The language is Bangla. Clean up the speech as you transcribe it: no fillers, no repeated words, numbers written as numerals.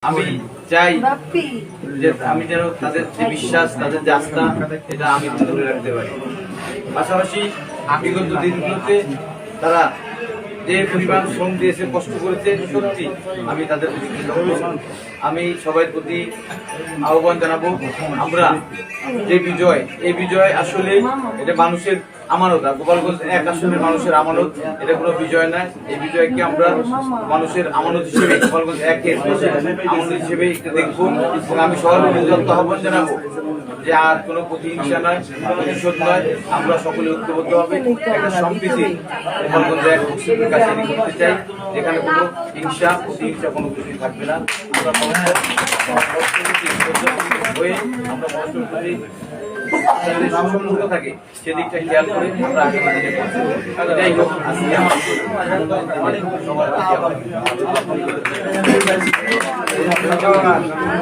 আমি চাই যে আমি যেন তাদের যে বিশ্বাস, তাদের যে আস্থা, এটা আমি ধরে রাখতে পারি। পাশাপাশি বিগত দিনগুলোতে তারা যে পরিমাণ শ্রম দিয়েছে, কষ্ট করেছে, সত্যি আমি তাদের প্রতি কৃতজ্ঞ। আমি সবার প্রতি আহ্বান জানাবো, আমরা যে বিজয়, এই বিজয় আসলে এটা মানুষের আমানত, গোপালগঞ্জ ১ আসনের মানুষের আমানত, এটা কোনো বিজয় নয়। এই বিজয়কে আমরা মানুষের আমানত হিসেবে, গোপালগঞ্জ ১-এর আমানত হিসেবে দেখবো। এবং আমি সবার প্রতি আহ্বান জানাবো যে আর কোনো প্রতিহিংসা নয়, প্রতিশোধ নয়, আমরা সকলে ঐক্যবদ্ধ হবে একটা সম্প্রীতি গোপালগঞ্জ ১ মুসলিমের কাছে করতে চাই, যেখানে কোনো হিংসা, প্রতিহিংসা কোনো কিছুই থাকবে না। আমরা হয়ে আমরা পরস্পর প্রতি সুসম্পর্ক থাকে সেদিকটা খেয়াল করে আমরা আগামী দিনে এটাই হোক। আজকে আমার